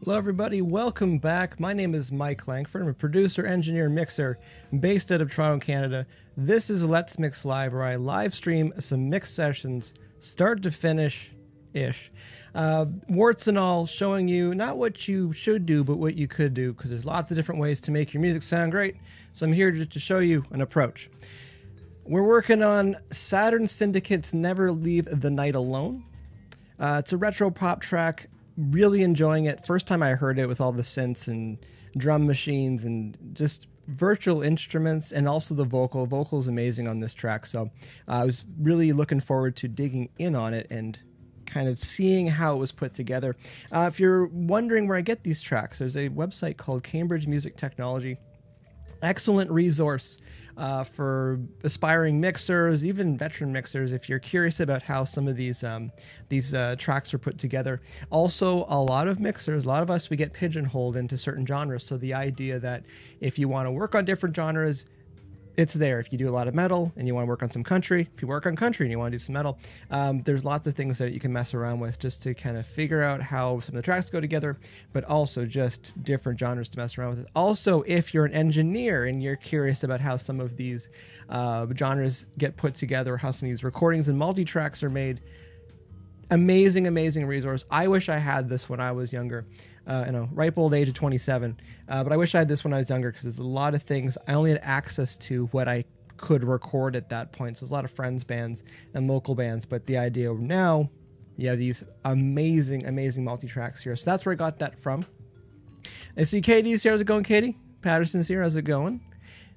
Hello everybody, welcome back. My name is Mike Langford. I'm a producer, engineer, mixer based out of Toronto, Canada. This is Let's Mix Live, where I live stream some mix sessions, start to finish-ish. Warts and all, showing you not what you should do, but what you could do, because there's lots of different ways to make your music sound great. So I'm here just to show you an approach. We're working on Saturn Syndicate's Never Leave the Night Alone. It's a retro pop track. Really enjoying it. First time I heard it with all the synths and drum machines and just virtual instruments, and also the vocal. The vocal is amazing on this track, so I was really looking forward to digging in on it and kind of seeing how it was put together. If you're wondering where I get these tracks, there's a website called Cambridge Music Technology. Excellent resource for aspiring mixers, even veteran mixers, if you're curious about how some of these tracks are put together. Also, a lot of mixers, a lot of us, we get pigeonholed into certain genres. So the idea that if you want to work on different genres, it's there. If you do a lot of metal and you want to work on some country, if you work on country and you want to do some metal, there's lots of things that you can mess around with just to kind of figure out how some of the tracks go together, but also just different genres to mess around with. Also, if you're an engineer and you're curious about how some of these genres get put together, how some of these recordings and multi-tracks are made, amazing resource. I wish I had this when I was younger. Ripe old age of 27. But I wish I had this when I was younger, because there's a lot of things I only had access to what I could record at that point. So there's a lot of friends bands and local bands. But the idea of now, you have these amazing multi-tracks here. So that's where I got that from. I see Katie's here. How's it going, Katie? Patterson's here. How's it going?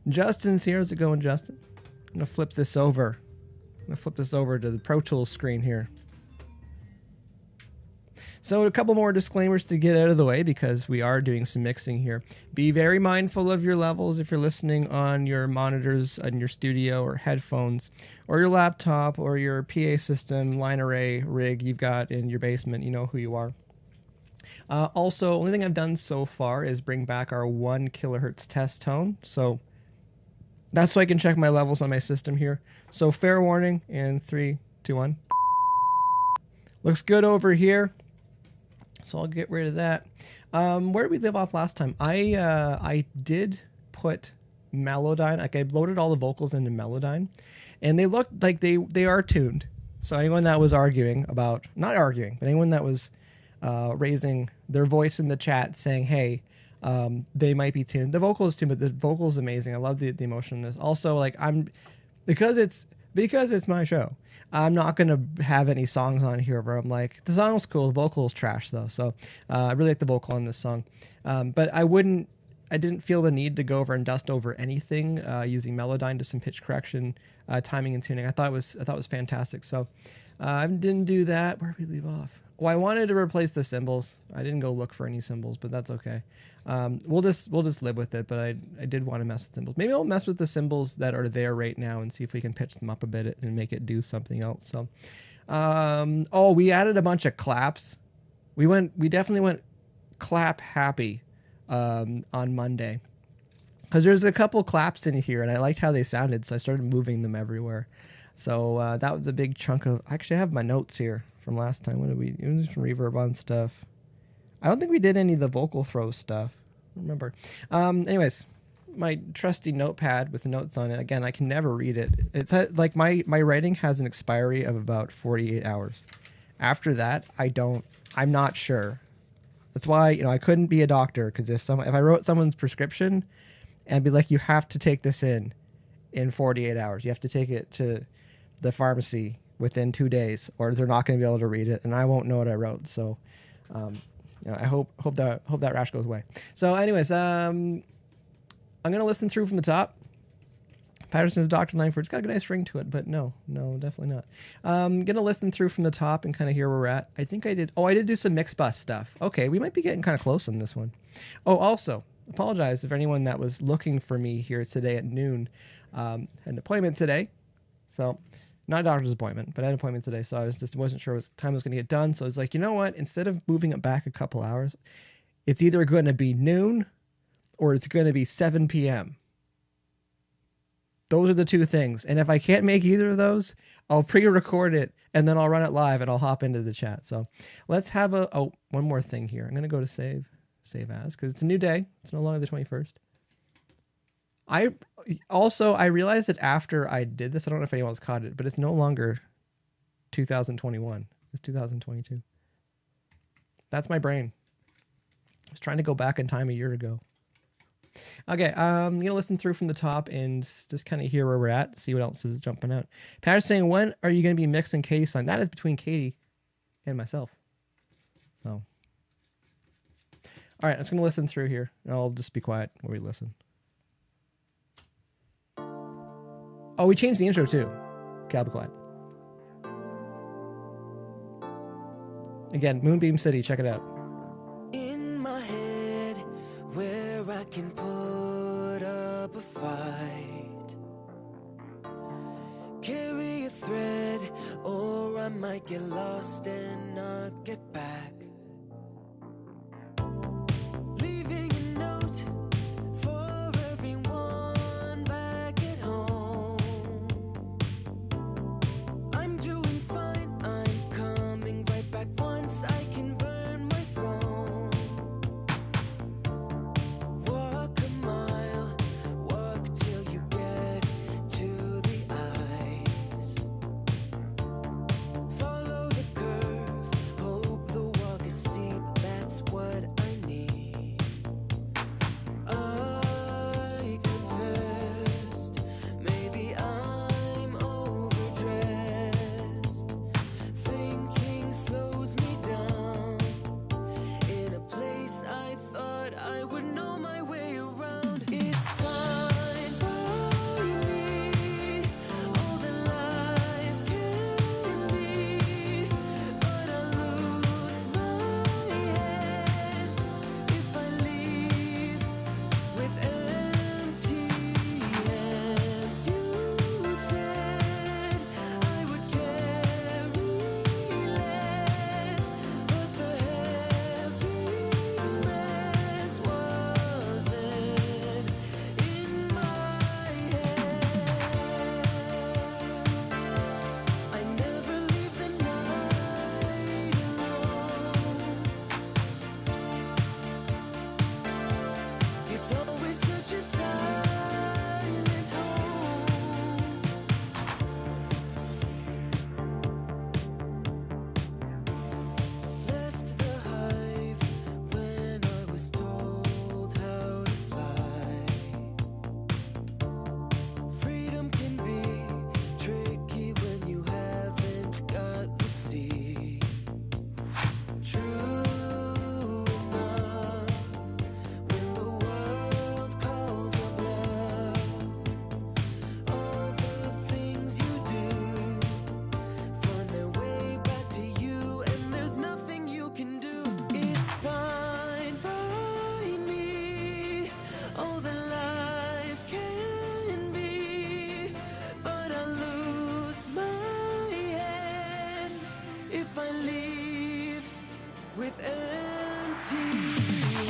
Justin's here. How's it going, Justin? I'm going to flip this over. To the Pro Tools screen here. So a couple more disclaimers to get out of the way, because we are doing some mixing here. Be very mindful of your levels if you're listening on your monitors in your studio or headphones or your laptop or your PA system, line array rig you've got in your basement. You know who you are. Also, only thing I've done so far is bring back our 1 kilohertz test tone. So that's so I can check my levels on my system here. So fair warning in 3, 2, 1. Looks good over here. So I'll get rid of that. Where did we leave off last time? I did put Melodyne. Like, I loaded all the vocals into Melodyne, and they looked like they are tuned. So anyone that was arguing about, not arguing, but anyone that was raising their voice in the chat saying, hey, they might be tuned. The vocal is tuned, but the vocal is amazing. I love the emotion in this. Also, like, because it's my show, I'm not going to have any songs on here where I'm like, the song's cool, the vocal's trash though. So I really like the vocal on this song. But I didn't feel the need to go over and dust over anything using Melodyne to some pitch correction, timing and tuning. I thought it was fantastic. So I didn't do that. Where did we leave off? Well, I wanted to replace the cymbals. I didn't go look for any cymbals, but that's okay. We'll just live with it. But I did want to mess with cymbals. Maybe I'll mess with the cymbals that are there right now and see if we can pitch them up a bit and make it do something else. So, we added a bunch of claps. We definitely went clap happy on Monday, because there's a couple claps in here and I liked how they sounded, so I started moving them everywhere. So that was a big chunk of. Actually, I have my notes here from last time. What did we? It was some reverb on stuff. I don't think we did any of the vocal throw stuff. I don't remember. Anyways, my trusty notepad with the notes on it. Again, I can never read it. It's like my writing has an expiry of about 48 hours. After that, I'm not sure. That's why, I couldn't be a doctor, because if I wrote someone's prescription and be like, you have to take this in 48 hours. You have to take it to the pharmacy within 2 days, or they're not going to be able to read it, and I won't know what I wrote. So, I hope that rash goes away. So, anyways, I'm going to listen through from the top. Patterson's Dr. Langford. It's got a nice ring to it, but no, definitely not. I'm going to listen through from the top and kind of hear where we're at. I think I did. Oh, I did do some mix bus stuff. Okay, we might be getting kind of close on this one. Oh, also, apologize if anyone that was looking for me here today at noon had an appointment today. So, not a doctor's appointment, but I had an appointment today, so I wasn't sure what time I was going to get done. So I was like, you know what? Instead of moving it back a couple hours, it's either going to be noon or it's going to be 7 p.m. Those are the two things. And if I can't make either of those, I'll pre-record it and then I'll run it live and I'll hop into the chat. So let's have one more thing here. I'm going to go to save. save as, because it's a new day. It's no longer the 21st. I realized that after I did this, I don't know if anyone else caught it, but it's no longer 2021. It's 2022. That's my brain. I was trying to go back in time a year ago. Okay, I'm going to listen through from the top and just kind of hear where we're at, see what else is jumping out. Pat's saying, when are you going to be mixing Katie's song? That is between Katie and myself. So, all right, I'm just going to listen through here, and I'll just be quiet while we listen. Oh, we changed the intro too. Okay, I'll be quiet. Again, Moonbeam City, check it out. In my head, where I can put up a fight, carry a thread, or I might get lost and not get back. Leaving a note for everyone back at home. I'm doing fine, I'm coming right back once I can burn my throne. Walk a mile, walk till you get to the ice. Follow the curve, hope the walk is steep, that's what I need. I confessed, maybe I'm overdressed. Thinking slows me down. In a place I thought I would know my way around. It's fine by me, all that life can be, but I lose my head if I leave with empty hands. You said I would carry less, but the heaviness wasn't in my head. I never leave the night alone. It's always such a silent home. Left the hive when I was told how to fly. Freedom can be tricky when you haven't got the sea. True enough, when the world calls your bluff, all the things you do find their way back to you, and there's nothing you can do. It's fine by me, all that life can be, but I lose my head if I leave with empty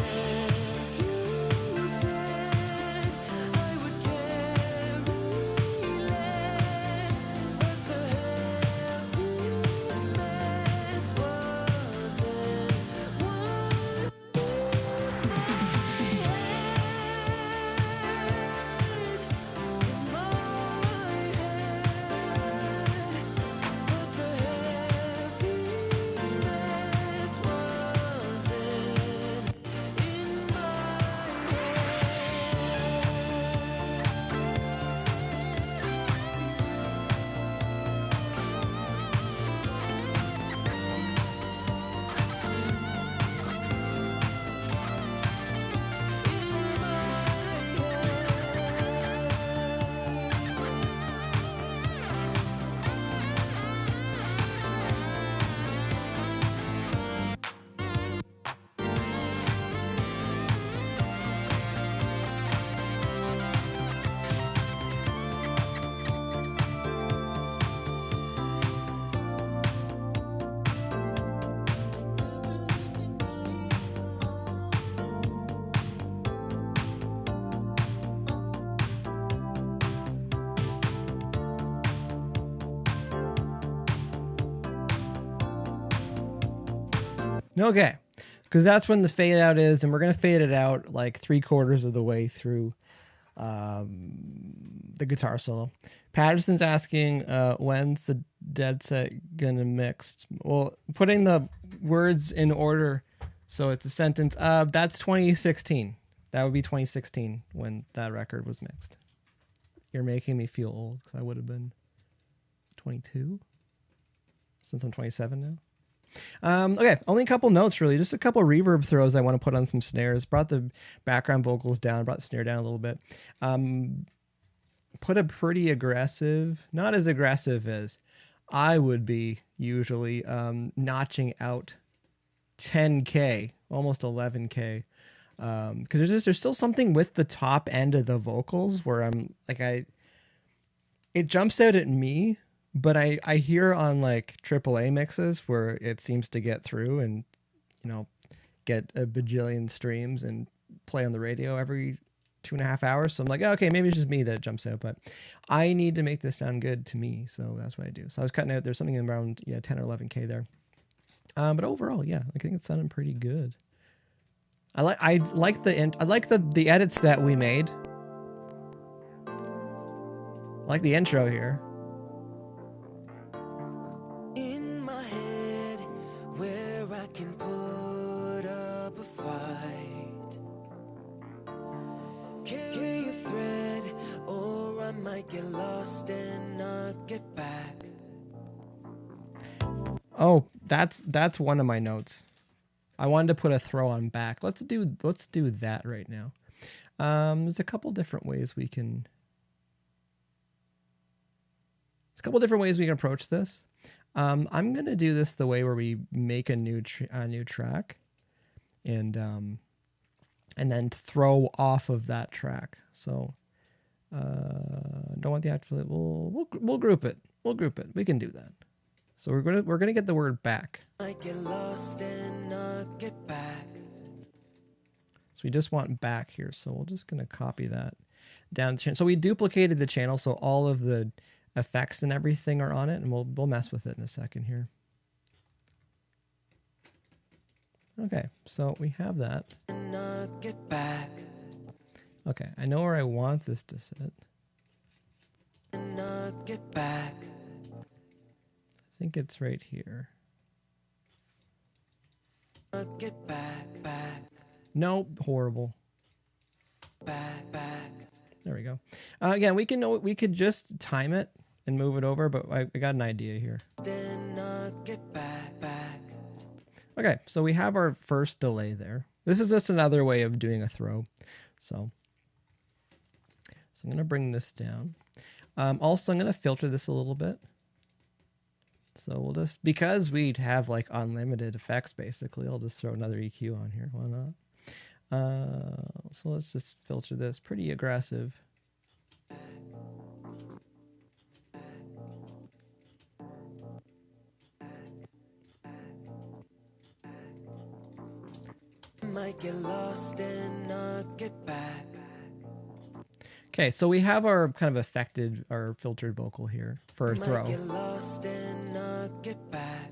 hands. You said I would carry less, but the heaviness wasn't one in my Okay, because that's when the fade out is, and we're gonna fade it out like 3/4 of the way through the guitar solo. Patterson's asking when's the dead set gonna mix. Well, putting the words in order so it's a sentence. That's 2016. That would be 2016 when that record was mixed. You're making me feel old because I would have been 22 since I'm 27 now. Okay, only a couple notes really. Just a couple reverb throws I want to put on some snares. Brought the background vocals down, brought the snare down a little bit. Put a pretty aggressive, not as aggressive as I would be usually, notching out 10K, almost 11K. Because there's still something with the top end of the vocals where I'm like, it jumps out at me, but I hear on like AAA mixes where it seems to get through and, you know, get a bajillion streams and play on the radio every 2.5 hours. So I'm like, oh, okay, maybe it's just me that it jumps out, but I need to make this sound good to me. So that's what I do. So I was cutting out, there's something around 10 or 11K there. But overall, yeah, I think it's sounding pretty good. I like the edits that we made. I like the intro here. In my head, where I can put up a fight. Carry a thread, or I might get lost and not get back. Oh, that's one of my notes. I wanted to put a throw on back. Let's do that right now. There's a couple different ways we can. There's a couple different ways we can approach this. I'm gonna do this the way where we make a new track, and then throw off of that track. So don't want the actual. We'll group it. We'll group it. We can do that. So we're gonna get the word back. Might get lost and not get back. So we just want back here. So we're just gonna copy that down the channel. So we duplicated the channel, so all of the effects and everything are on it, and we'll mess with it in a second here. Okay, so we have that. And not get back. Okay, I know where I want this to sit. And not get back. I think it's right here. Not get back, back, Nope, horrible. back, back. There we go. Again, we could just time it and move it over, but I got an idea here. Then not get back, back. Okay, so we have our first delay there. This is just another way of doing a throw. So I'm gonna bring this down. Also, I'm gonna filter this a little bit. So we'll just, because we'd have like unlimited effects basically, I'll just throw another EQ on here. Why not? So let's just filter this. Pretty aggressive. Might get lost and not get back. Okay, so we have our kind of affected, our filtered vocal here for a throw. Might get lost and not get back.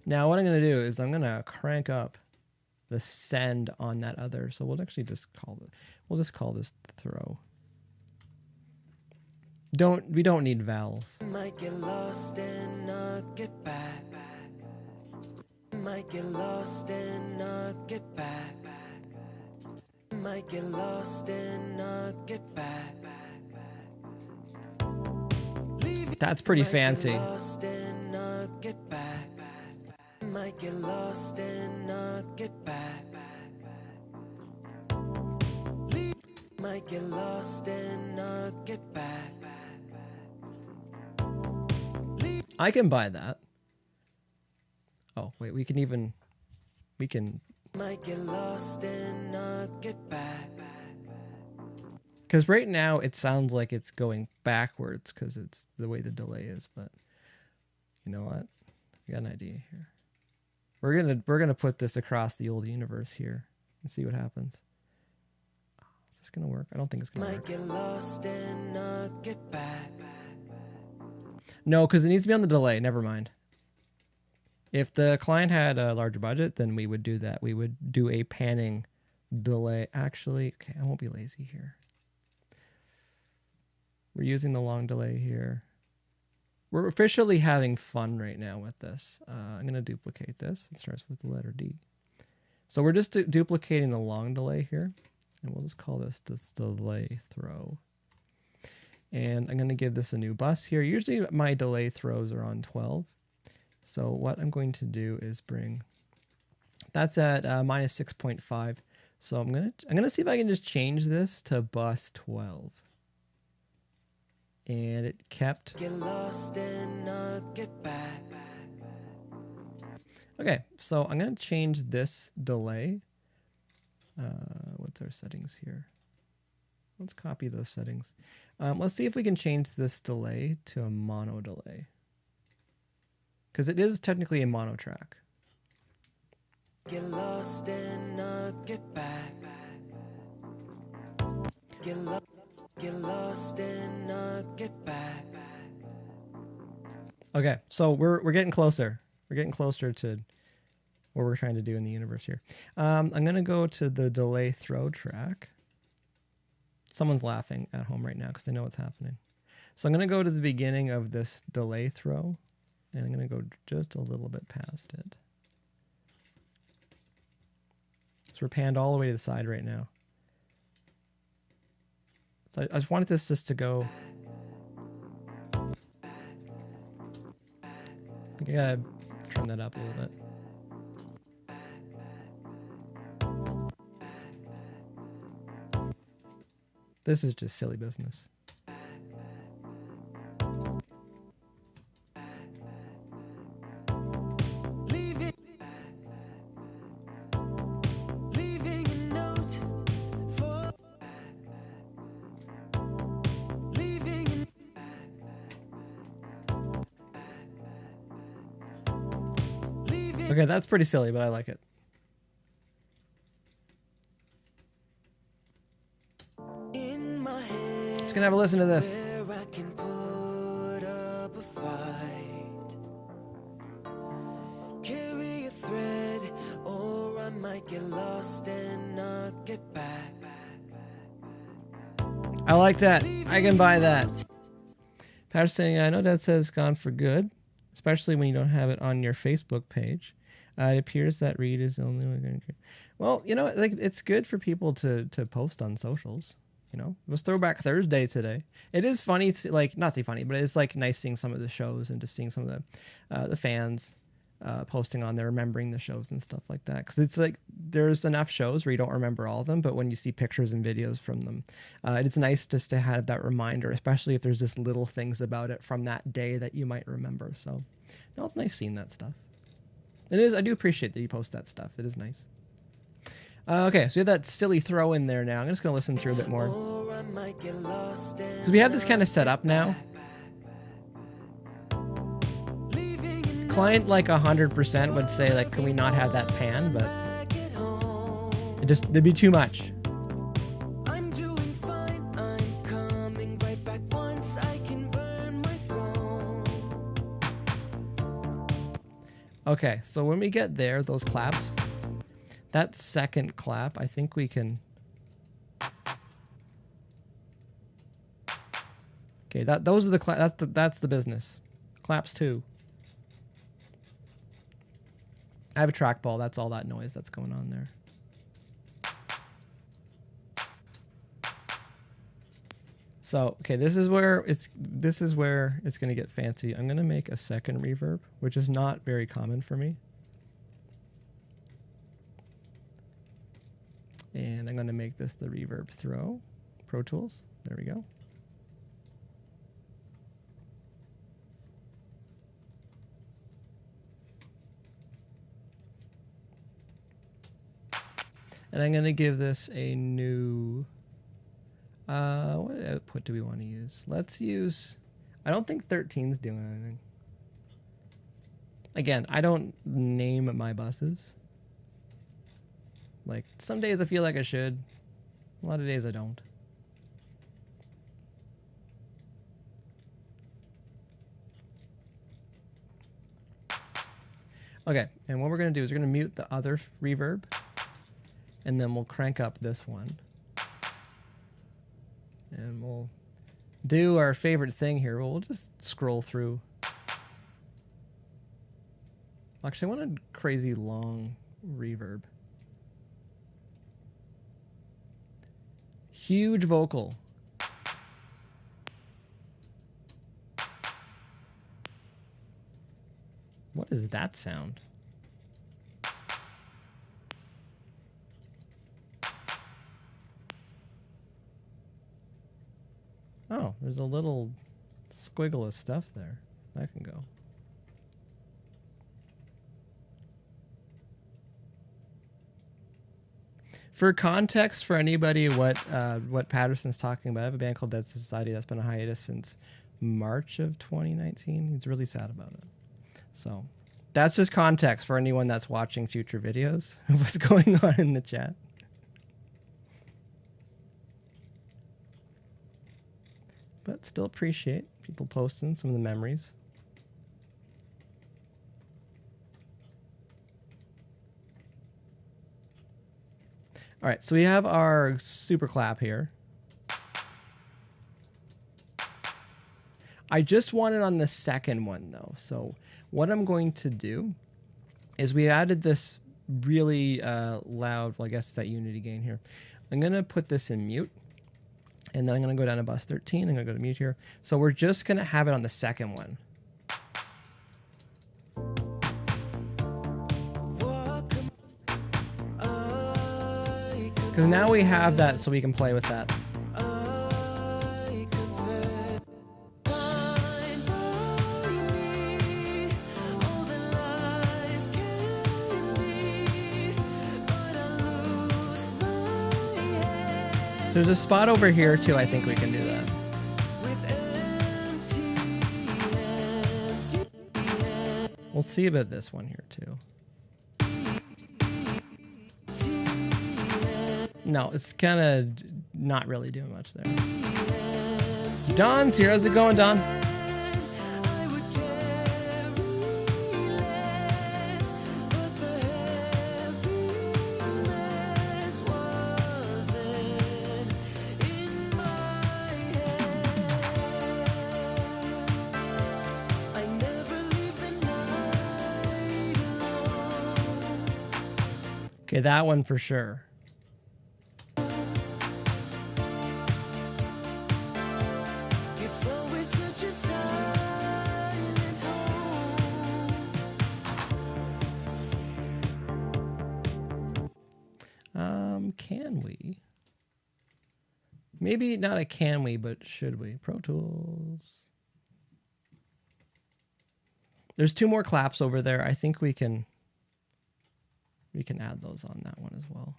Now what I'm going to do is I'm going to crank up the send on that other. So we'll actually just call this throw. We don't need vowels. Might get lost and not get back. Might get lost and not get back. Might get lost and not get back. That's pretty fancy. Lost and not get back. Might get lost and not get back. Might get lost and not get back. I can buy that. Oh, wait, we can Might get lost and not get back. because right now it sounds like it's going backwards because it's the way the delay is, but you know what? I got an idea here. We're gonna put this across the old universe here and see what happens. Is this gonna work? I don't think it's gonna Might work. get lost and not get back. No, because it needs to be on the delay. Never mind. If the client had a larger budget, then we would do that. We would do a panning delay. Actually, okay, I won't be lazy here. We're using the long delay here. We're officially having fun right now with this. I'm going to duplicate this. It starts with the letter D. So we're just duplicating the long delay here. And we'll just call this delay throw. And I'm going to give this a new bus here. Usually my delay throws are on 12. So what I'm going to do is bring, that's at minus 6.5. So I'm gonna see if I can just change this to bus 12. And it kept. Get lost and not get back. Okay, so I'm gonna change this delay. What's our settings here? Let's copy those settings. Let's see if we can change this delay to a mono delay. Because it is technically a mono track. Get lost and not get back. Get lost and not get back. Okay, so we're getting closer. We're getting closer to what we're trying to do in the universe here. I'm gonna go to the delay throw track. Someone's laughing at home right now because they know what's happening. So I'm gonna go to the beginning of this delay throw, and I'm gonna go just a little bit past it. So we're panned all the way to the side right now. So I just wanted this just to go. I think I gotta trim that up a little bit. This is just silly business. Leaving a note for leaving. Okay, that's pretty silly, but I like it. In my head, Just gonna have a listen to this. where I can put up a fight. Carry a thread, or I might get lost and not get back. I like that. I can buy that. Pat's saying, I know Dad says gone for good, especially when you don't have it on your Facebook page. It appears that Reed is the only one going to. Well, you know, like it's good for people to post on socials. You know, it was Throwback Thursday today. It is funny, like not say funny, but it's like nice seeing some of the shows and just seeing some of the fans posting on there, remembering the shows and stuff like that. Because it's like there's enough shows where you don't remember all of them, but when you see pictures and videos from them, it's nice just to have that reminder, especially if there's just little things about it from that day that you might remember. So, no, it's nice seeing that stuff. It is. I do appreciate that you post that stuff. It is nice. Okay, so we have that silly throw in there now. I'm just going to listen through a bit more. Because we have this kind of set up now. Client like 100% would say, like, can we not have that pan? But it'd be too much. I'm doing fine. I'm coming right back once I can burn my throne. Okay, so when we get there, those claps, that second clap, I think we can. Okay, those are the that's the business. Claps too. I have a trackball. That's all that noise that's going on there. So, okay, this is where it's going to get fancy. I'm going to make a second reverb, which is not very common for me. And I'm going to make this the reverb throw. Pro Tools. There we go. And I'm going to give this a new, what output do we want to use? Let's use, I don't think 13's doing anything. Again, I don't name my buses. Like, some days I feel like I should. A lot of days I don't. Okay, and what we're going to do is we're going to mute the other reverb, and then we'll crank up this one. And we'll do our favorite thing here. We'll just scroll through. Actually, I want a crazy long reverb. Huge vocal. What is that sound? Oh, there's a little squiggle of stuff there. That can go. For context, for anybody, what Patterson's talking about, I have a band called Dead Society that's been a hiatus since March of 2019. He's really sad about it. So that's just context for anyone that's watching future videos of what's going on in the chat. But still appreciate people posting some of the memories. All right, so we have our super clap here. I just want it on the second one though. So what I'm going to do is we added this really loud, well, I guess it's that unity gain here. I'm going to put this in mute. And then I'm going to go down to bus 13. I'm going to go to mute here. So we're just going to have it on the second one. Because now we have that so we can play with that. There's a spot over here too, I think we can do that. We'll see about this one here too. No, it's kind of not really doing much there. Don's here. How's it going, Don? Okay, that one for sure. Can we? Maybe not a can we, but should we? Pro Tools. There's two more claps over there. I think we can add those on that one as well.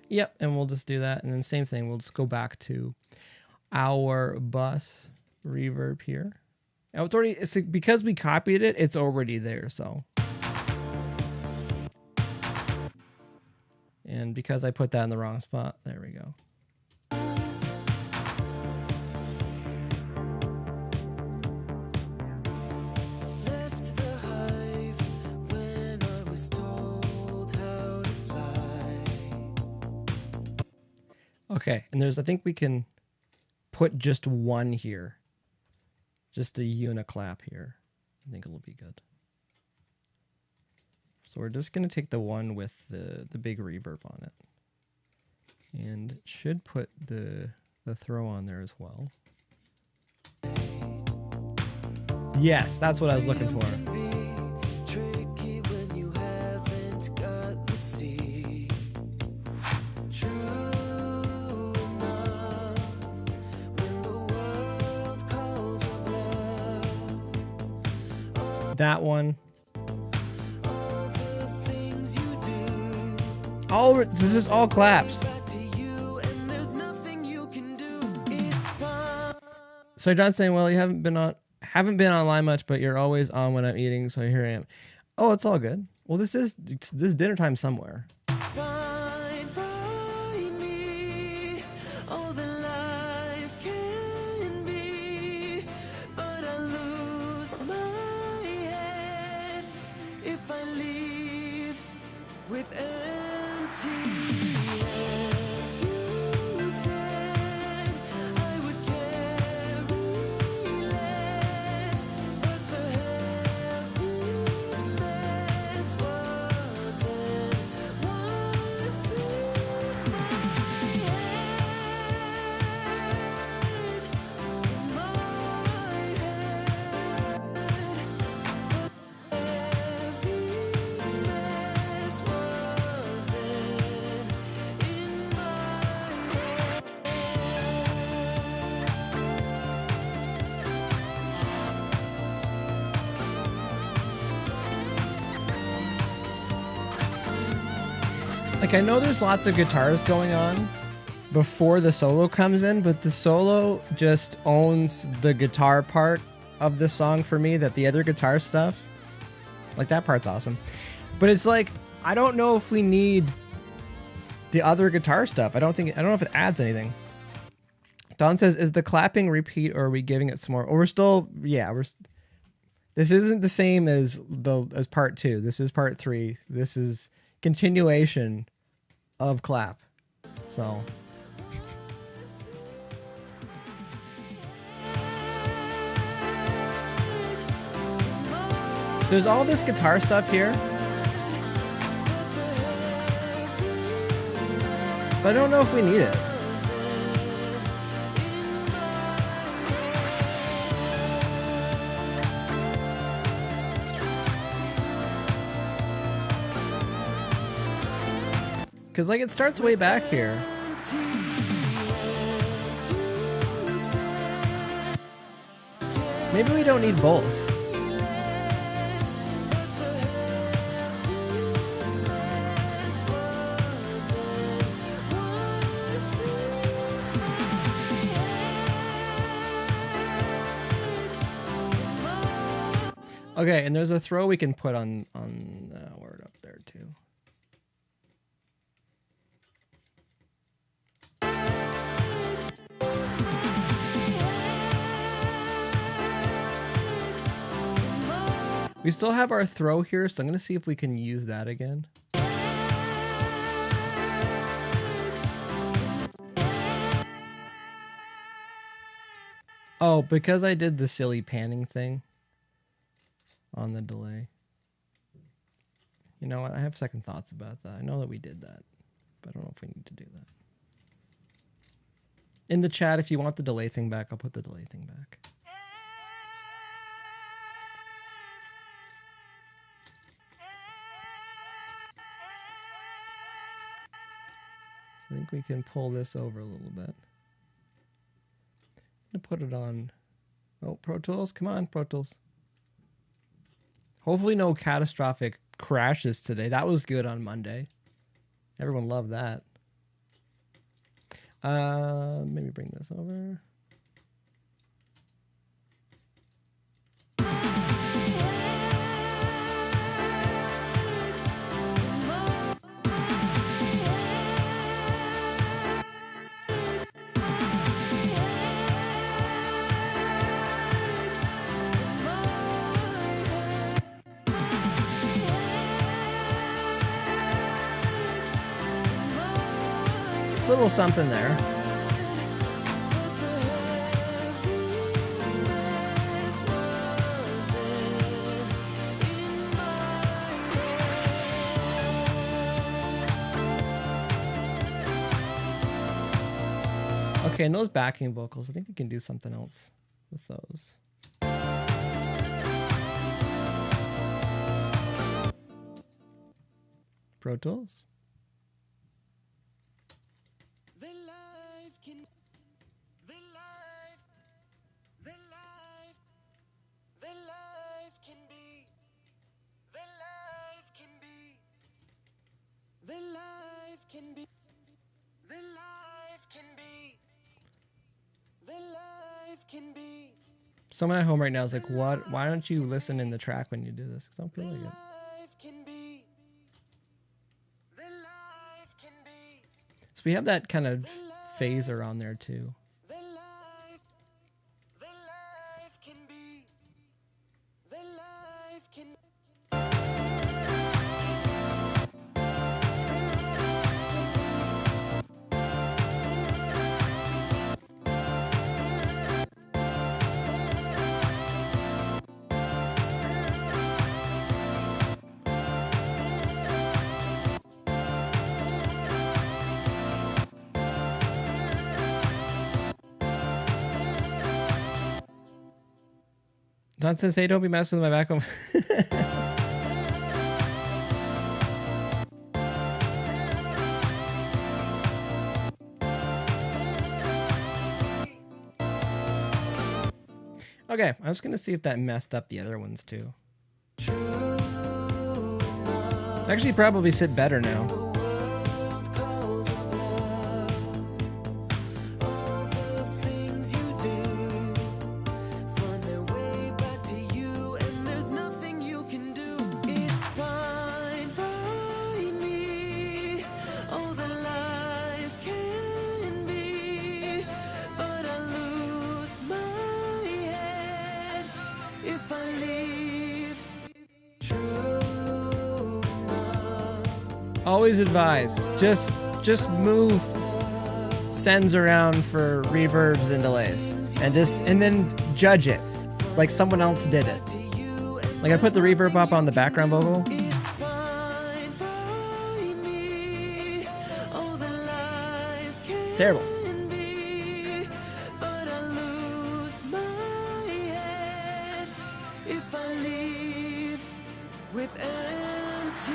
Yep, and we'll just do that. And then same thing, we'll just go back to our bus reverb here. Now it's already, because we copied it, it's already there, so. And because I put that in the wrong spot, there we go. Okay, and there's, I think we can put just one here. Just a uniclap here. I think it'll be good. So we're just going to take the one with the big reverb on it. And should put the throw on there as well. Yes, that's what I was looking for. That one. All this is all claps. So John's saying, well, you haven't been online much, but you're always on when I'm eating, so here I am. Oh, it's all good. Well, this is dinner time somewhere. all that life can be. But I lose my head if I leave with empty hands. You said I would carry less, but the heaviness wasn't what's in my Like, I know there's lots of guitars going on before the solo comes in, but the solo just owns the guitar part of the song for me, that the other guitar stuff, like, that part's awesome. But it's like, I don't know if we need the other guitar stuff. I don't know if it adds anything. Don says, is the clapping repeat, or are we giving it some more? Or we're still, yeah, this isn't the same as part 2. This is part 3. This is continuation of clap. So there's all this guitar stuff here, but I don't know if we need it. Because, like, it starts way back here. Maybe we don't need both. Okay, and there's a throw we can put on word up there too. We still have our throw here, so I'm going to see if we can use that again. Oh, because I did the silly panning thing on the delay. You know what? I have second thoughts about that. I know that we did that, but I don't know if we need to do that. In the chat, if you want the delay thing back, I'll put the delay thing back. I think we can pull this over a little bit. I'm gonna put it on. Oh, Pro Tools, come on, Pro Tools. Hopefully no catastrophic crashes today. That was good on Monday. Everyone loved that. Maybe bring this over. A little something there. Okay, and those backing vocals, I think we can do something else with those. Pro Tools. Someone at home right now is like, what? Why don't you listen in the track when you do this? Because I don't feel like it. So we have that kind of phaser on there too. The life can be. The life can. Don says, hey, don't be messing with my back home. Okay, I was gonna see if that messed up the other ones too. Actually, probably sit better now. World calls on love. All the things you do find their way back to you, and there's nothing you can do. It's fine by me. Oh, the life can be, but I lose my head if I leave. True. Always advise, just move sends around for reverbs and delays, and then judge it like someone else did it. Like I put the reverb up on the background vocal. It's fine by me. Oh, the life can Terrible. be, but I lose my head if I leave with empty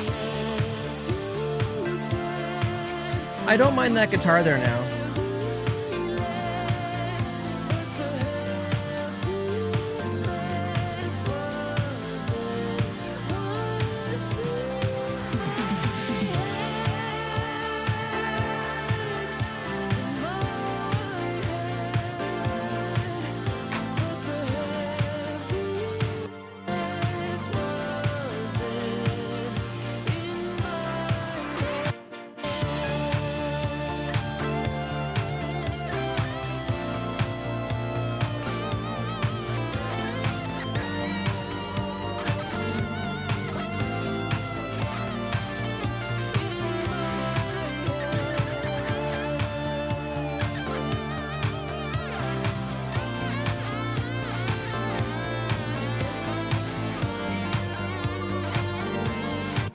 hands. You said I don't mind that guitar there now. less, but the heaviness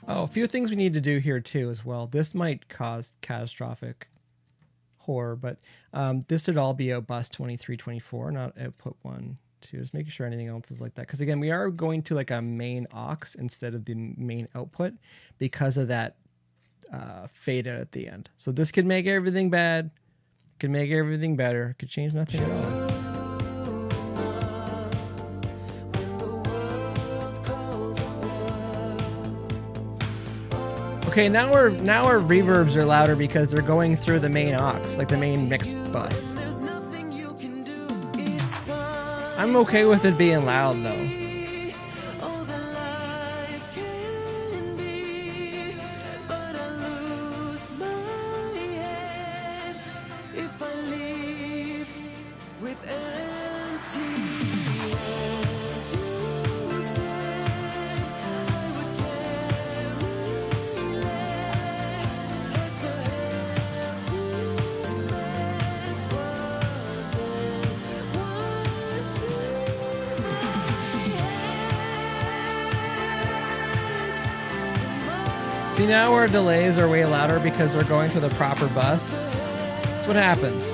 Oh, a few things we need to do here too as well. This might cause catastrophic horror, but this should all be out bus 2324, not output 1, 2. Just making sure anything else is like that. Because again, we are going to like a main aux instead of the main output because of that fade out at the end. So this could make everything bad, could make everything better, could change nothing at all. Okay, now our reverbs are louder because they're going through the main aux, like the main mix bus. There's nothing you can do. It's fine. I'm okay with it being loud though. Oh, the life can be, but I lose my head if I leave with empty hands. You said I would carry less, but the heaviness See, now our delays are way louder because they're going to the proper bus. That's what happens.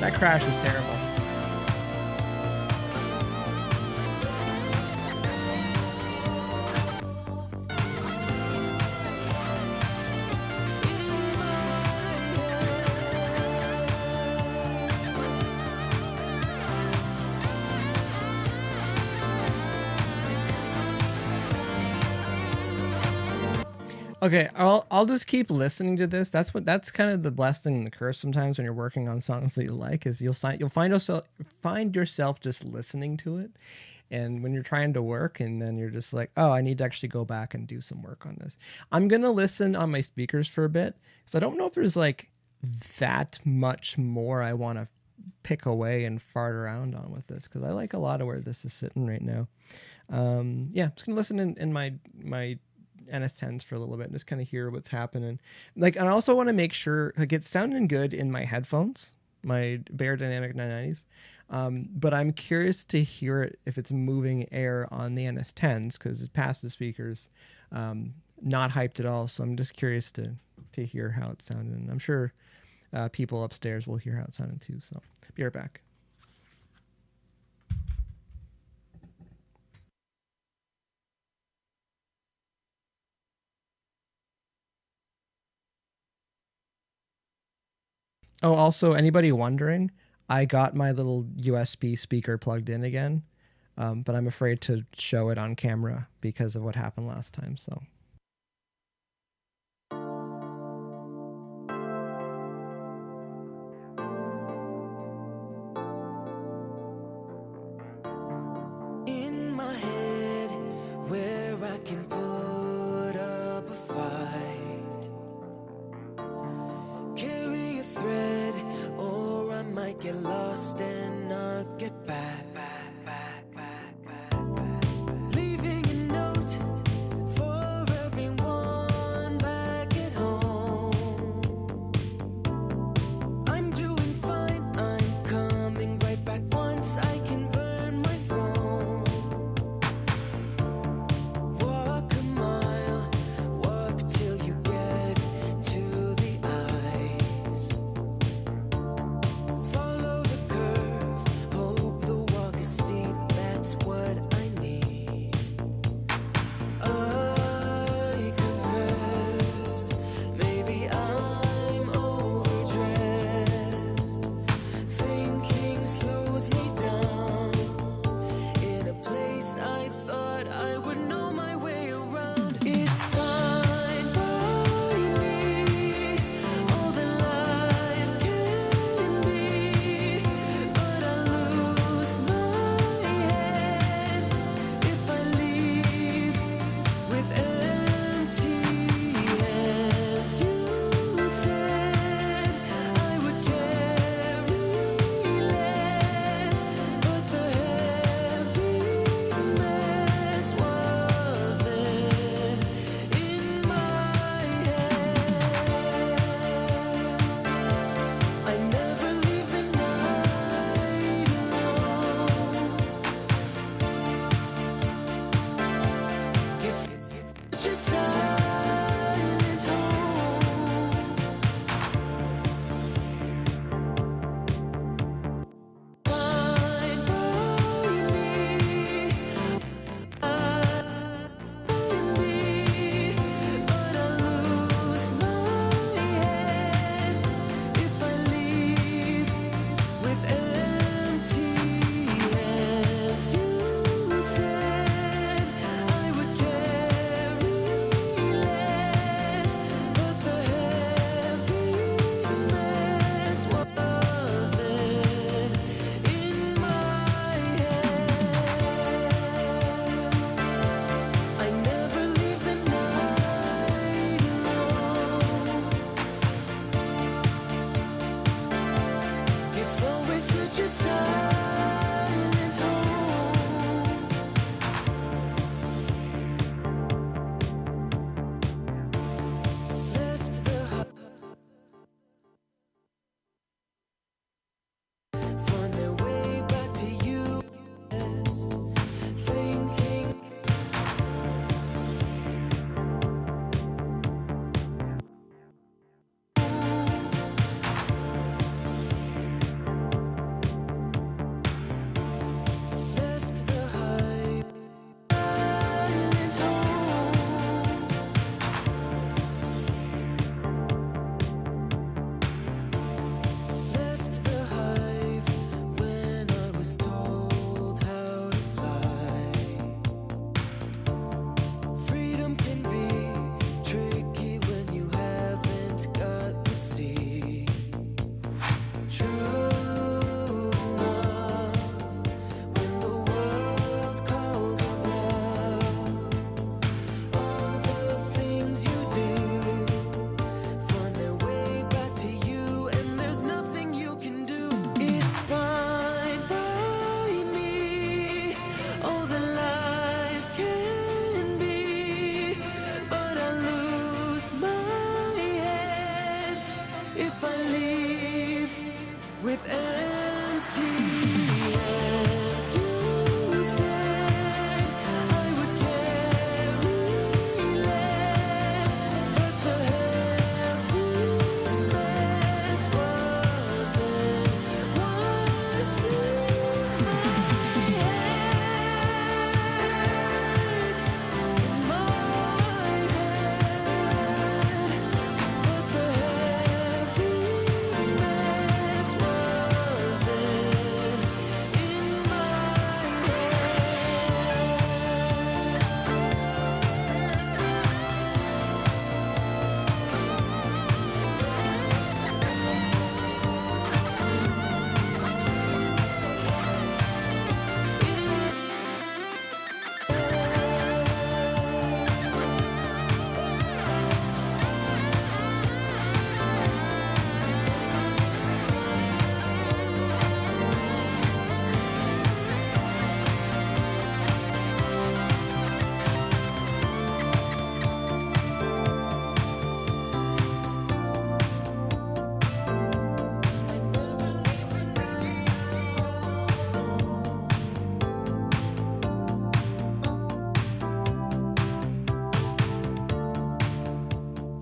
That crash is terrible. Okay, I'll just keep listening to this. That's kind of the blessing and the curse sometimes when you're working on songs that you like is you'll find yourself just listening to it, And when you're trying to work and then you're just like, oh, I need to actually go back and do some work on this. I'm going to listen on my speakers for a bit because I don't know if there's like that much more I want to pick away and fart around on with this, because I like a lot of where this is sitting right now. Yeah, I'm just going to listen in my NS10s for a little bit and just kind of hear what's happening. Like, and I also want to make sure like it's sounding good in my headphones, my Bear Dynamic 990s. But I'm curious to hear it if it's moving air on the NS10s, because it's past the speakers, not hyped at all. So I'm just curious to hear how it's sounding. And I'm sure people upstairs will hear how it's sounding too. So be right back. Oh, also, anybody wondering, I got my little USB speaker plugged in again, but I'm afraid to show it on camera because of what happened last time. So. In my head, where I can put up a fight, carry a thread, or I might get lost and not get back. Leaving a note for everyone back at home. I'm doing fine, I'm coming right back once I can burn my throne. Walk a mile, walk till you get to the eyes. Follow the curve, hope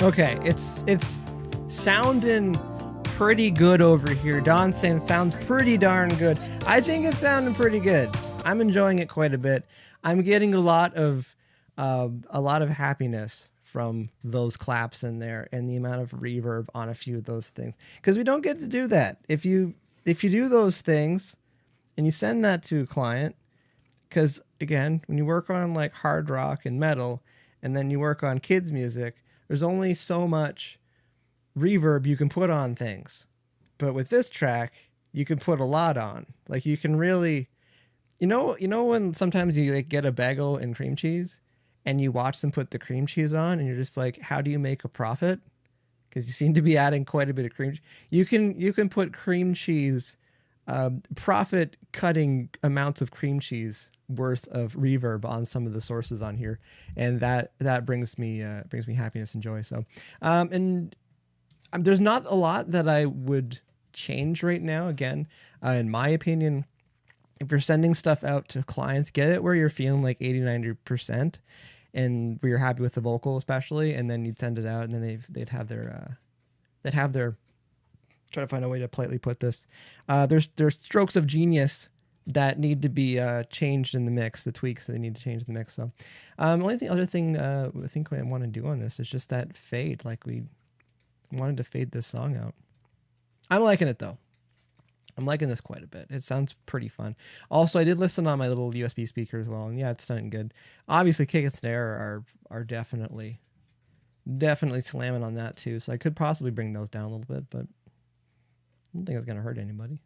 Okay, it's sounding pretty good over here. Don's saying sounds pretty darn good. I think it's sounding pretty good. I'm enjoying it quite a bit. I'm getting a lot of happiness from those claps in there and the amount of reverb on a few of those things, because we don't get to do that. If you do those things and you send that to a client, because again, when you work on like hard rock and metal and then you work on kids music, there's only so much reverb you can put on things. But with this track, you can put a lot on. Like you can really, you know when sometimes you like get a bagel and cream cheese and you watch them put the cream cheese on and you're just like, how do you make a profit? Because you seem to be adding quite a bit of cream. You can put cream cheese, profit cutting amounts of cream cheese worth of reverb on some of the sources on here, and that brings me happiness and joy. So, there's not a lot that I would change right now. Again, in my opinion, if you're sending stuff out to clients, get it where you're feeling like 80-90%, and where you're happy with the vocal, especially, and then you'd send it out, and then they'd have their try to find a way to politely put this. There's strokes of genius that need to be changed in the mix, the tweaks that they need to change in the mix. So, other thing I think I want to do on this is just that fade. Like we wanted to fade this song out. I'm liking it though. I'm liking this quite a bit. It sounds pretty fun. Also, I did listen on my little USB speaker as well, and yeah, it's sounding good. Obviously, kick and snare are definitely slamming on that too. So I could possibly bring those down a little bit, but I don't think it's gonna hurt anybody.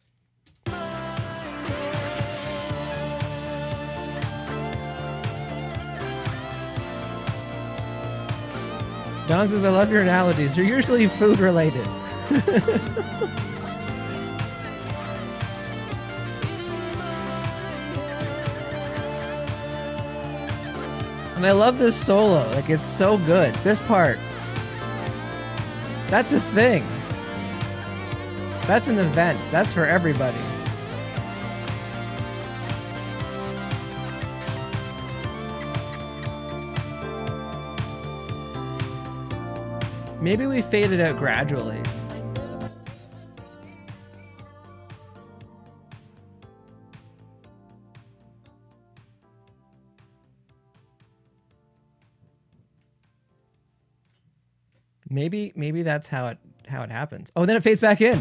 Don says, I love your analogies. They're usually food related. And I love this solo. Like, it's so good. This part. That's a thing. That's an event. That's for everybody. Maybe we fade it out gradually. Maybe that's how it happens. Oh, then it fades back in.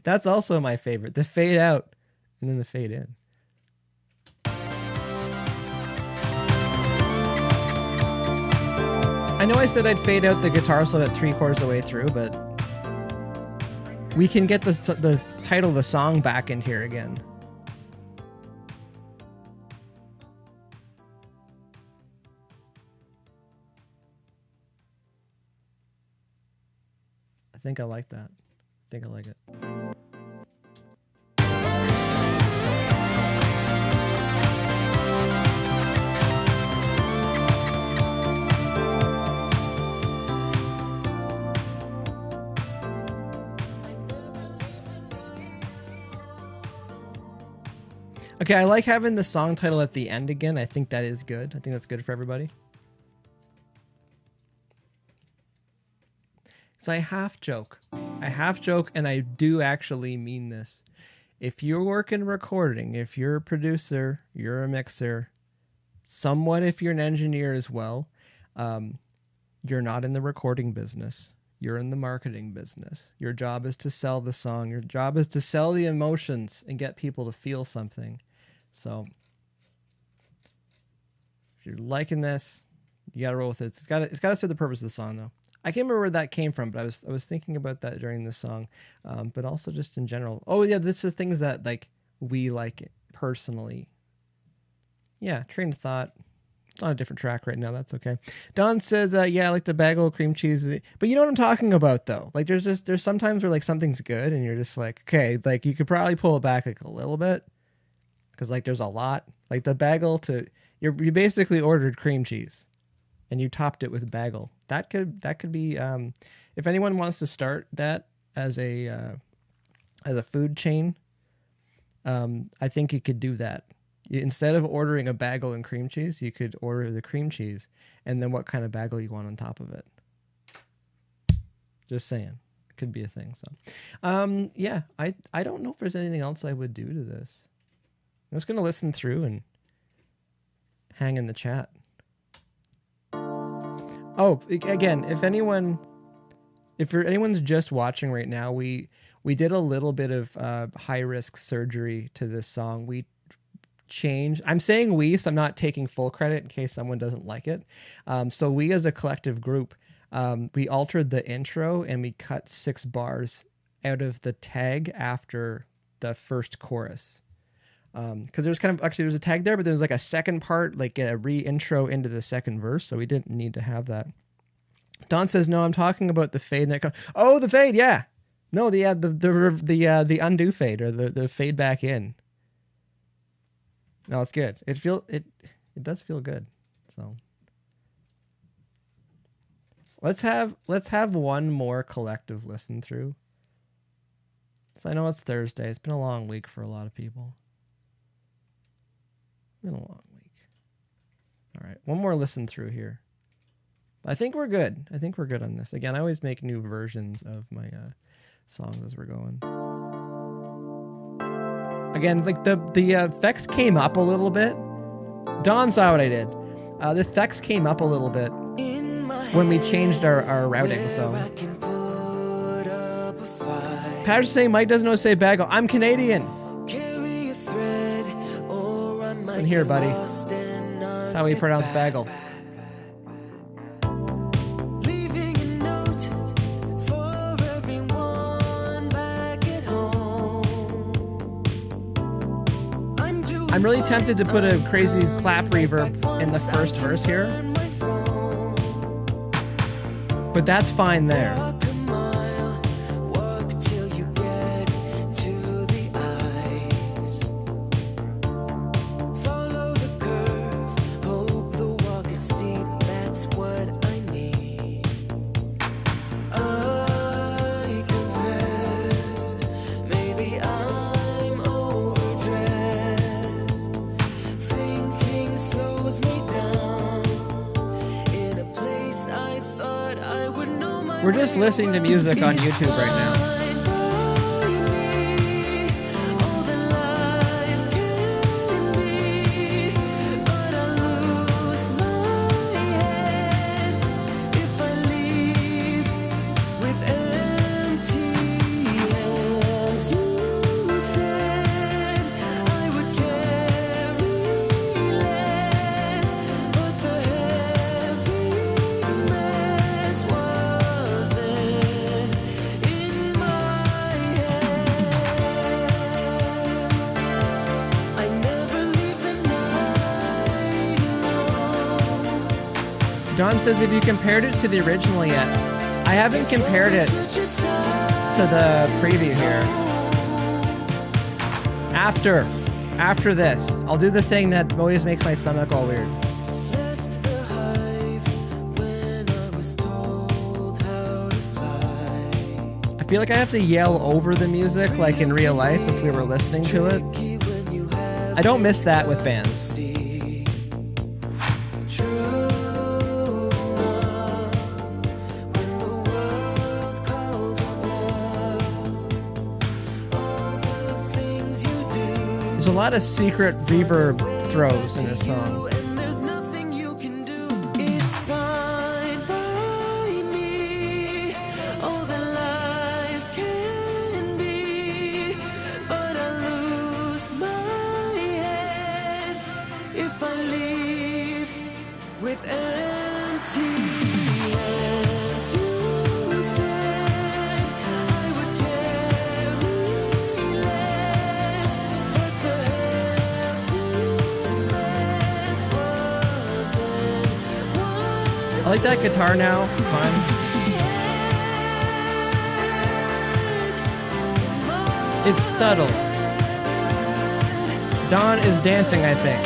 That's also my favorite. The fade out and then the fade in. I know I said I'd fade out the guitar solo at 3/4 of the way through, but we can get the title of the song back in here again. I think I like that. I think I like it. Okay, I like having the song title at the end again. I think that is good. I think that's good for everybody. So I half joke, and I do actually mean this. If you work in recording, if you're a producer, you're a mixer, somewhat if you're an engineer as well, you're not in the recording business. You're in the marketing business. Your job is to sell the song. Your job is to sell the emotions and get people to feel something. So if you're liking this, you gotta roll with it. It's gotta serve the purpose of the song though. I can't remember where that came from, but I was thinking about that during this song, but also just in general. Oh yeah, this is things that like we like it personally. Yeah, train of thought. It's on a different track right now. That's okay. Don says, yeah, I like the bagel cream cheese. But you know what I'm talking about though? Like there's sometimes where like something's good and you're just like, okay, like you could probably pull it back like a little bit. Cause like there's a lot. Like the bagel you basically ordered cream cheese and you topped it with bagel. That could be if anyone wants to start that as a food chain, I think you could do that. Instead of ordering a bagel and cream cheese, you could order the cream cheese and then what kind of bagel you want on top of it. Just saying. It could be a thing. So, yeah, I don't know if there's anything else I would do to this. I'm just going to listen through and hang in the chat. Oh, again, if anyone's just watching right now, we did a little bit of high risk surgery to this song. We changed. I'm saying we, so I'm not taking full credit in case someone doesn't like it. So we as a collective group, we altered the intro and we cut 6 bars out of the tag after the first chorus. Because there's there's a tag there, but there was like a second part, like a re-intro into the second verse, so we didn't need to have that. Don says, "No, I'm talking about the fade." Oh, the fade, yeah. No, the undo fade or the fade back in. No, it's good. It does feel good. So let's have one more collective listen through. So I know it's Thursday. It's been a long week for a lot of people. Been a long week. All right, one more listen through here. I think we're good. I think we're good on this. Again, I always make new versions of my songs as we're going. Again, like the effects came up a little bit. Don saw what I did. The effects came up a little bit when we changed our routing. So Pat's saying Mike doesn't know how to say bagel. I'm Canadian. Listen here, buddy. That's how we pronounce bagel. I'm really tempted to put a crazy clap reverb in the first verse here, but that's fine there. We're just listening to music on YouTube right now. Don says, if you compared it to the original yet, I haven't compared it to the preview here. After this, I'll do the thing that always makes my stomach all weird. I feel like I have to yell over the music like in real life if we were listening to it. I don't miss that with bands. There's a lot of secret reverb throws in this song. I like that guitar now. It's fine. It's subtle. Don is dancing, I think.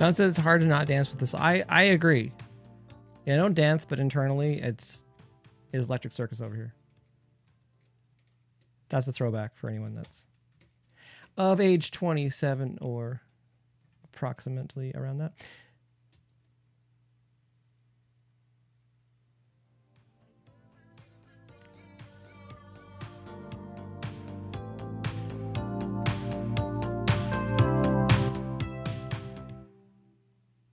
Don says it's hard to not dance with this. I agree. Yeah, I don't dance, but internally it is Electric Circus over here. That's a throwback for anyone that's of age 27 or approximately around that.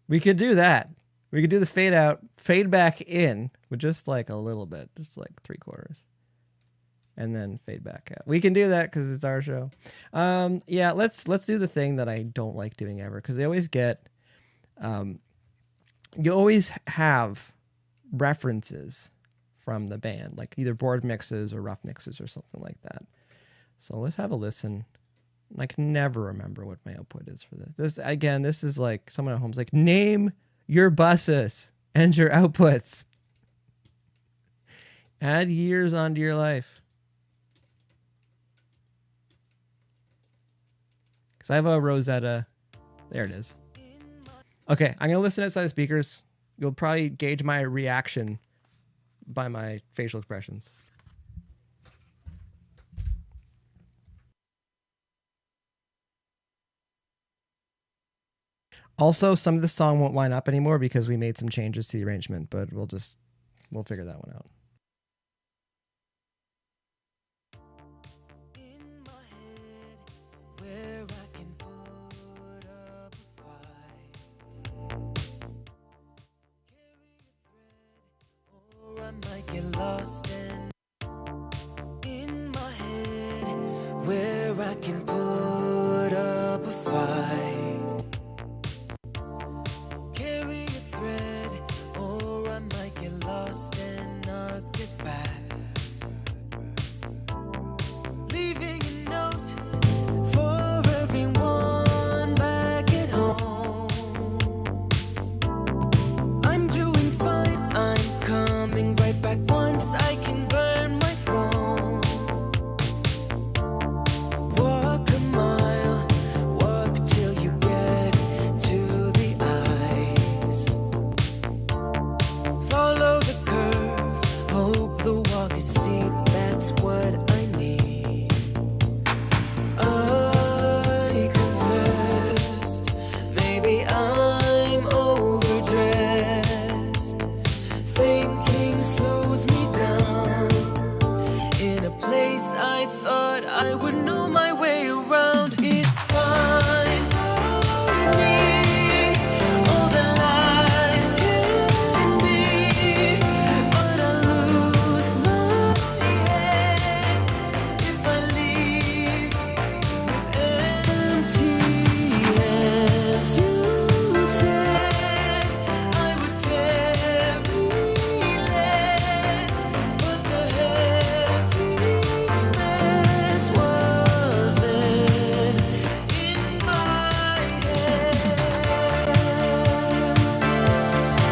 We could do that. We could do the fade out, fade back in with just like a little bit, just like 3/4. And then fade back out. We can do that because it's our show. Yeah, let's do the thing that I don't like doing ever, because they always get you always have references from the band, like either board mixes or rough mixes or something like that. So let's have a listen. I can never remember what my output is for this. This is like someone at home's like, name your buses and your outputs. Add years onto your life. Because I have a Rosetta. There it is. Okay, I'm going to listen outside the speakers. You'll probably gauge my reaction by my facial expressions. Also, some of the song won't line up anymore because we made some changes to the arrangement, but we'll figure that one out. In my head, where I can put up a fight. Carry a thread, or I might get lost in my head, where I can put up a fight. Carry a thread, or I might get lost and not get back. Leaving a note for everyone back at home. I'm doing fine, I'm coming right back once I can burn my throne. Walk a mile, walk till you get to the eyes. Follow the curve, hope the walk is steep, that's what I need. I confessed, maybe I'm overdressed. Thinking slows me down. In a place I thought I would know my way around. It's fine for me, all that life can be. But I lose my head if I leave with empty hands. You said I would carry less, but the heaviness wasn't in my head.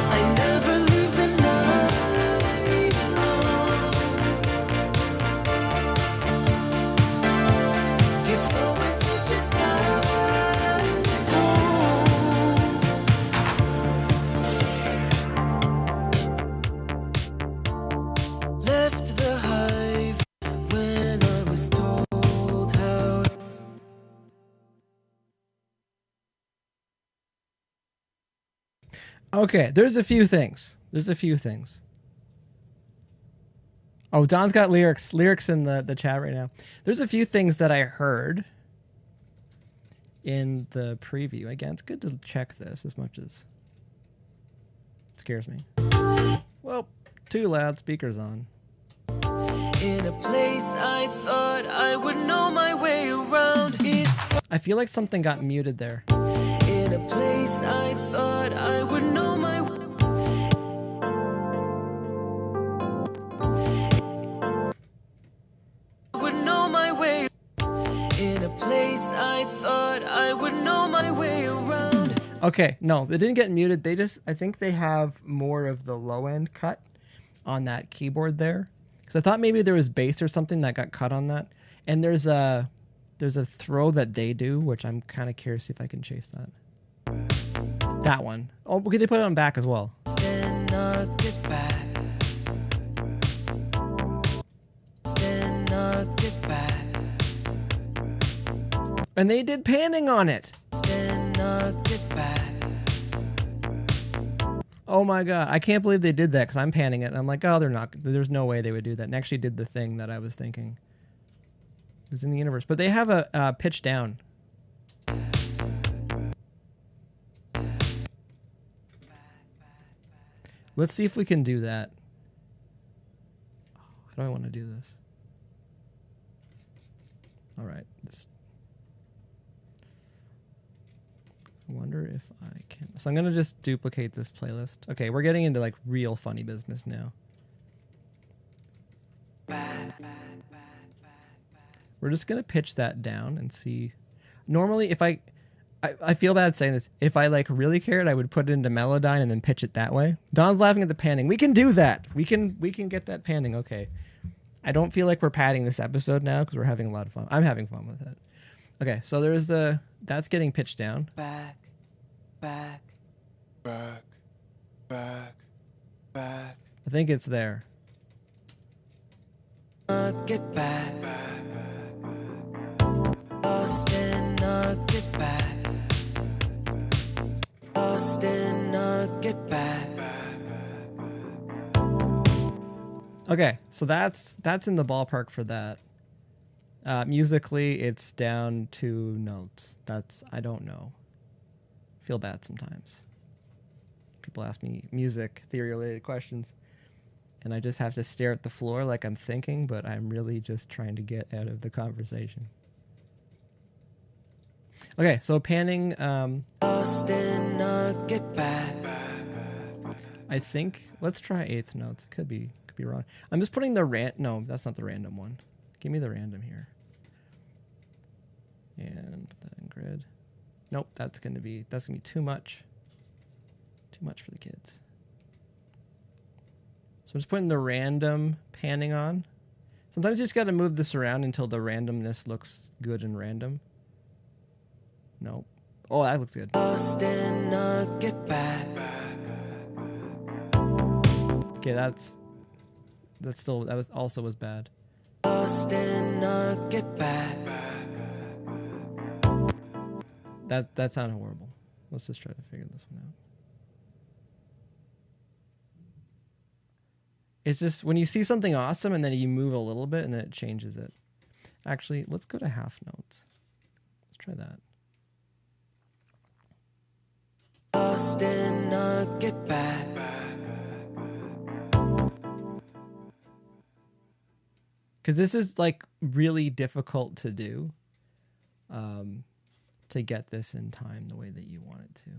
I never leave the night alone. It's always such a silent home. Left the hive when I was told how. Okay, there's a few things. Oh, Don's got lyrics in the chat right now. There's a few things that I heard in the preview. Again, it's good to check this as much as it scares me. Well, 2 loudspeakers on. In a place I thought I would know my way around. It's I feel like something got muted there. in a place I thought I would know my would know my way. In a place I thought I would know my way around. Okay, no, they didn't get muted. I think they have more of the low end cut on that keyboard there. Because I thought maybe there was bass or something that got cut on that. And there's a throw that they do, which I'm kind of curious if I can chase that. That one. Oh, okay, they put it on back as well. Then I'll get back. Then I'll get back. And they did panning on it. Then I'll get back. Oh my god, I can't believe they did that because I'm panning it. And I'm like, oh, they're not. There's no way they would do that. And actually did the thing that I was thinking. It was in the universe. But they have a pitch down. Let's see if we can do that. How do I want to do this? All right. I wonder if I can. So I'm going to just duplicate this playlist. Okay, we're getting into like real funny business now. We're just going to pitch that down and see. Normally, if I feel bad saying this. If I like really cared, I would put it into Melodyne and then pitch it that way. Don's laughing at the panning. We can do that. We can get that panning. Okay. I don't feel like we're padding this episode now because we're having a lot of fun. I'm having fun with it. Okay, so there's that's getting pitched down. Back, back, Back, back, back. I think it's there. I'll get back. Austin, I'll get back. Austin, I'll get back. Okay, so that's in the ballpark for that. Musically, it's down 2 notes. I don't know. Feel bad sometimes. People ask me music theory related questions, and I just have to stare at the floor like I'm thinking, but I'm really just trying to get out of the conversation. Okay, so panning. Austin, I'll get back. I think let's try 8th notes. It could be wrong. I'm just putting the no, that's not the random one. Give me the random here. And put that in grid. Nope, that's gonna be too much. Too much for the kids. So I'm just putting the random panning on. Sometimes you just gotta move this around until the randomness looks good and random. Nope. Oh, that looks good. Austin, I'll get back. Okay, that was bad. Austin, I'll get back. That sounded horrible. Let's just try to figure this one out. It's just when you see something awesome and then you move a little bit and then it changes it. Actually, let's go to half notes. Let's try that. Austin, I'll get back. Because this is like really difficult to do, to get this in time the way that you want it to.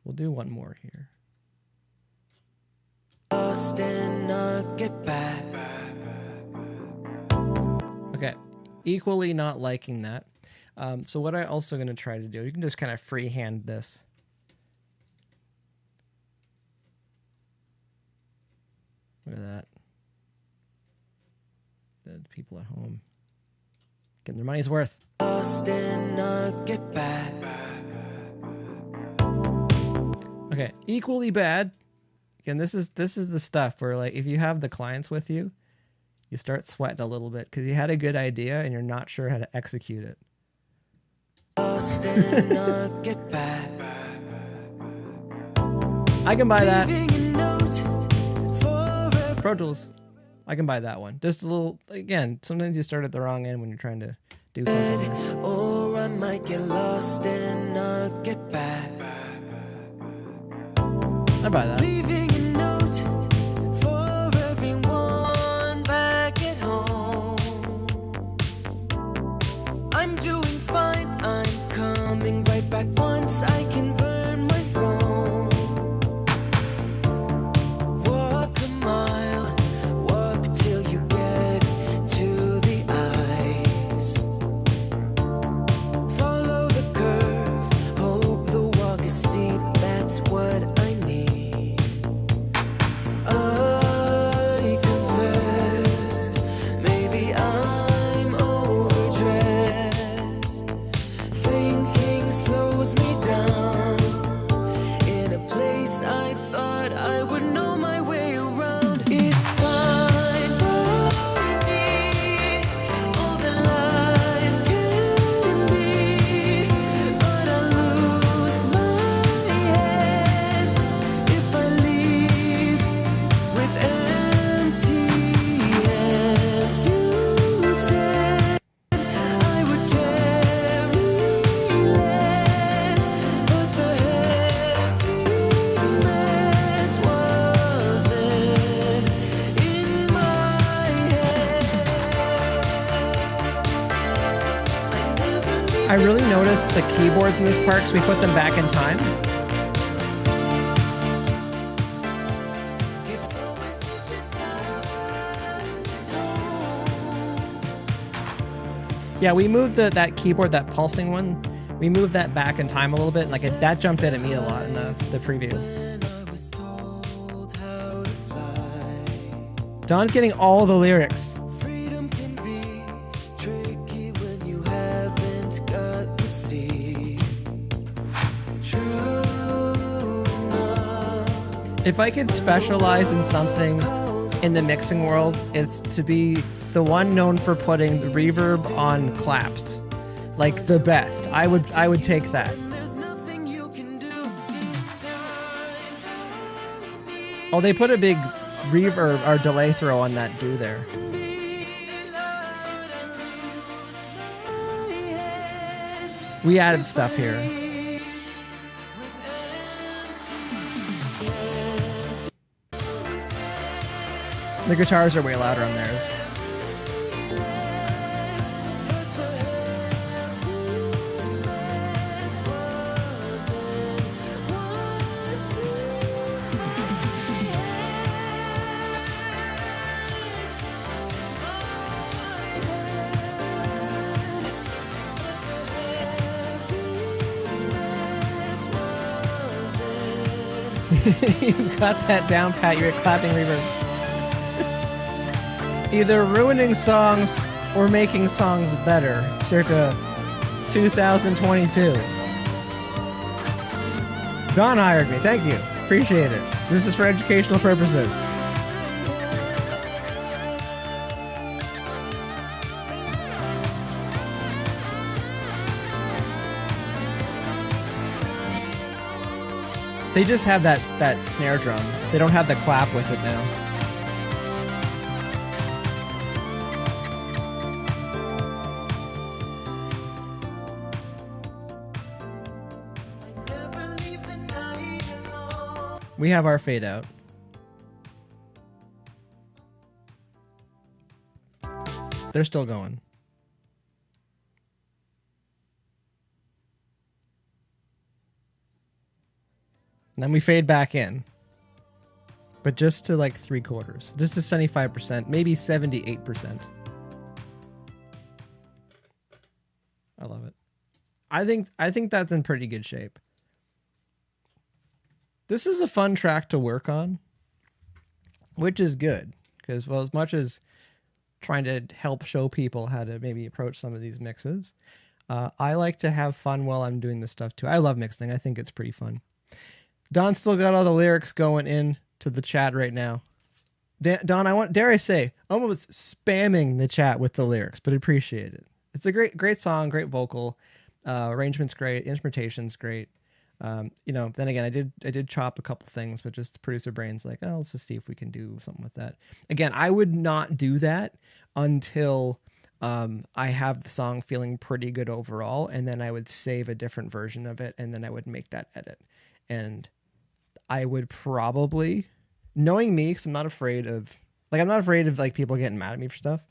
We'll do one more here. Austin, I'll get back. Okay, equally not liking that. So what I'm also going to try to do, you can just kind of freehand this. Look at that. The people at home getting their money's worth. Austin, I'll get back. Okay, equally bad. Again, this is the stuff where like if you have the clients with you, you start sweating a little bit because you had a good idea and you're not sure how to execute it. Austin, I'll get back. I can buy that. Leaving a note for every Pro Tools. I can buy that one. Just a little, again, sometimes you start at the wrong end when you're trying to do something. or I might get lost and I'll get back. I buy that. Leaving a note for everyone back at home. I'm doing fine, I'm coming right back once I can burn my throne. Walk a mile, walk till you get to the eyes. Follow the curve, hope the walk is steep, that's what I need. would know my way around. It's fine by me, all that life can be, but I lose my head if I leave with empty hands. You said I would carry less, but the heaviness wasn't in my head. I really noticed the keyboards in this part because we put them back in time. It's always such a sad tone. Yeah, we moved that keyboard, that pulsing one. We moved that back in time a little bit. Like that jumped in at me a lot in the preview. When I was told how to fly, Don's getting all the lyrics. freedom can be tricky when you haven't got the sea. True enough, If I could specialize in something in the mixing world, it's to be the one known for putting the reverb on claps. Like the best. I would take that. there's nothing you can do. It's fine by me. Oh, they put a big reverb or delay throw on that do there. We added stuff here. The guitars are way louder on theirs. You've got that down pat. You're clapping reverb. Either ruining songs or making songs better. Circa 2022. Don hired me. Thank you. Appreciate it. This is for educational purposes. They just have that snare drum. They don't have the clap with it now. Never leave the night alone. We have our fade out. They're still going. And then we fade back in. But just to like 3/4. Just to 75%, maybe 78%. I love it. I think that's in pretty good shape. This is a fun track to work on, which is good because, well, as much as trying to help show people how to maybe approach some of these mixes, I like to have fun while I'm doing this stuff too. I love mixing. I think it's pretty fun. Don still got all the lyrics going in to the chat right now. Don, dare I say, almost spamming the chat with the lyrics, but appreciate it. It's a great song, great vocal, arrangement's great, instrumentation's great. Then again, I did chop a couple things, but just the producer brain's like, oh, let's just see if we can do something with that. Again, I would not do that until I have the song feeling pretty good overall, and then I would save a different version of it, and then I would make that edit. And I would probably, knowing me, because I'm not afraid of like people getting mad at me for stuff.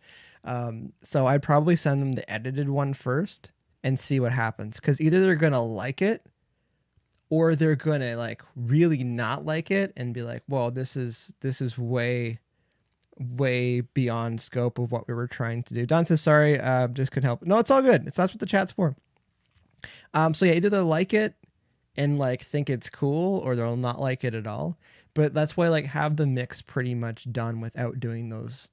So I'd probably send them the edited one first and see what happens. Because either they're gonna like it, or they're gonna like really not like it and be like, "Whoa, this is way beyond scope of what we were trying to do." Don says, "Sorry, just couldn't help." No, it's all good. That's what the chat's for. So yeah, either they'll like it and like think it's cool, or they'll not like it at all. But that's why I like have the mix pretty much done without doing those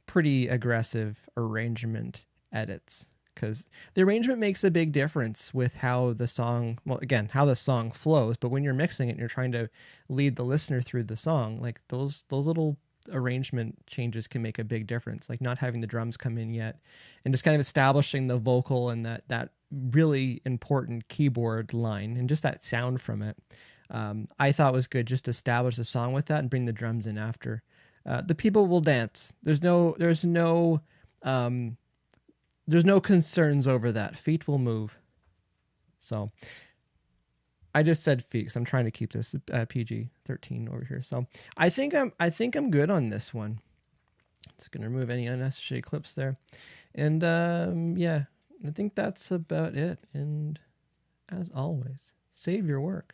pretty aggressive arrangement edits, because the arrangement makes a big difference with how the song, well, again, how the song flows. But when you're mixing it and you're trying to lead the listener through the song, like those little arrangement changes can make a big difference. Like not having the drums come in yet, and just kind of establishing the vocal and that really important keyboard line and just that sound from it. I thought was good, just to establish the song with that and bring the drums in after. The people will dance. There's no concerns over that. Feet will move. So I just said feet, 'cause I'm trying to keep this PG-13 over here. So I think I'm good on this one. Just gonna remove any unnecessary clips there, and yeah, I think that's about it. And as always, save your work.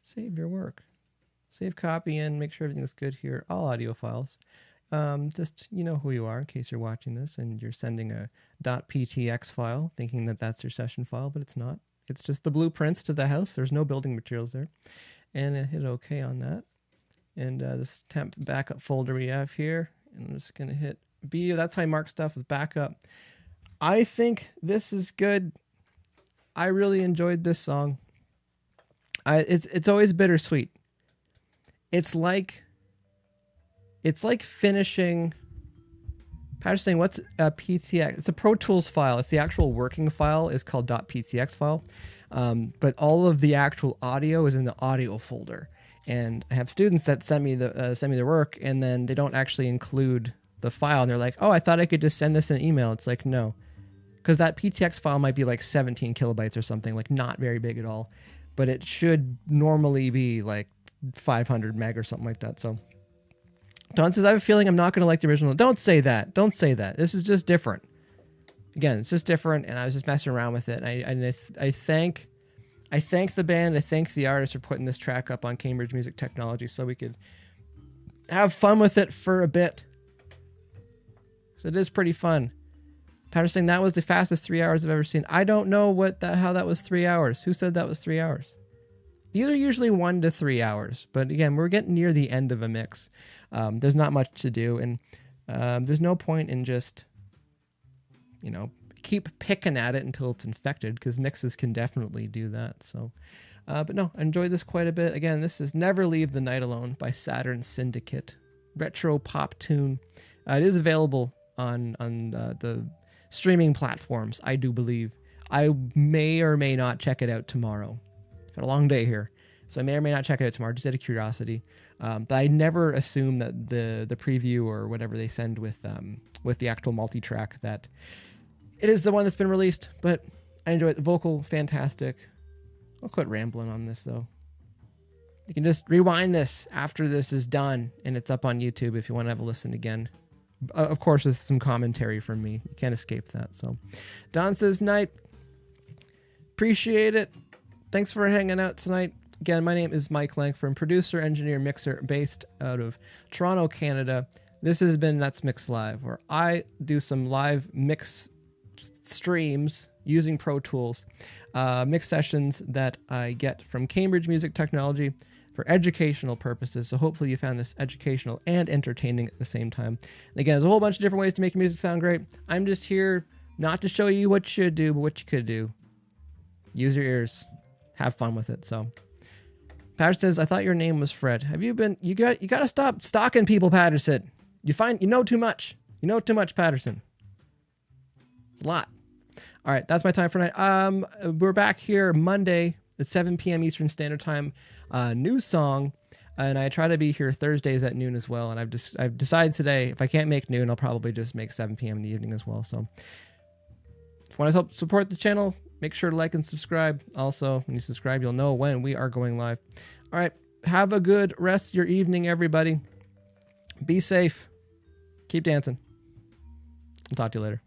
Save your work. Save copy and make sure everything's good here. All audio files. Just, you know who you are in case you're watching this and you're sending a .ptx file thinking that that's your session file, but it's not. It's just the blueprints to the house. There's no building materials there. And I hit OK on that. And this temp backup folder we have here. And I'm just going to hit B. That's how I mark stuff with backup. I think this is good. I really enjoyed this song. It's always bittersweet. It's like finishing. Pat's saying, what's a PTX? It's a Pro Tools file. It's the actual working file is called .ptx file, but all of the actual audio is in the audio folder. And I have students that send me their work, and then they don't actually include the file. And they're like, "Oh, I thought I could just send this in an email." It's like, no, because that PTX file might be like 17 kilobytes or something, like not very big at all. But it should normally be like 500 meg or something like that. So Don says, I have a feeling I'm not going to like the original. Don't say that. Don't say that. This is just different. Again, it's just different, and I was just messing around with it. I thank the band. I thank the artist for putting this track up on Cambridge Music Technology so we could have fun with it for a bit. So it is pretty fun. Patter's saying that was the fastest 3 hours I've ever seen. I don't know how that was 3 hours. Who said that was 3 hours? These are usually 1 to 3 hours, but again, we're getting near the end of a mix. There's not much to do, and there's no point in just, keep picking at it until it's infected, because mixes can definitely do that. So, but no, I enjoyed this quite a bit. Again, this is Never Leave the Night Alone by Saturn Syndicate. Retro pop tune. It is available on the streaming platforms, I do believe. I may or may not check it out tomorrow. I've had a long day here, so I may or may not check it out tomorrow, just out of curiosity. But I never assume that the preview or whatever they send with the actual multi-track that it is the one that's been released. But I enjoy it. The vocal, fantastic. I'll quit rambling on this, though. You can just rewind this after this is done, and it's up on YouTube if you want to have a listen again. Of course, there's some commentary from me. You can't escape that. So, Don says, night. Appreciate it. Thanks for hanging out tonight. Again, my name is Mike Langford, producer, engineer, mixer, based out of Toronto, Canada. This has been Let's Mix Live, where I do some live mix streams using Pro Tools, mix sessions that I get from Cambridge Music Technology for educational purposes. So hopefully you found this educational and entertaining at the same time. And again, there's a whole bunch of different ways to make your music sound great. I'm just here not to show you what you should do, but what you could do. Use your ears. Have fun with it. So Patterson says, I thought your name was Fred. Have you been, you got to stop stalking people, Patterson. You know too much. You know too much, Patterson. It's a lot. All right, that's my time for tonight. We're back here Monday at 7 p.m. Eastern Standard Time. New song, and I try to be here Thursdays at noon as well. And I've decided today, if I can't make noon, I'll probably just make 7 p.m. in the evening as well. So if you want to help support the channel, make sure to like and subscribe. Also, when you subscribe, you'll know when we are going live. All right, have a good rest of your evening, everybody. Be safe. Keep dancing. I'll talk to you later.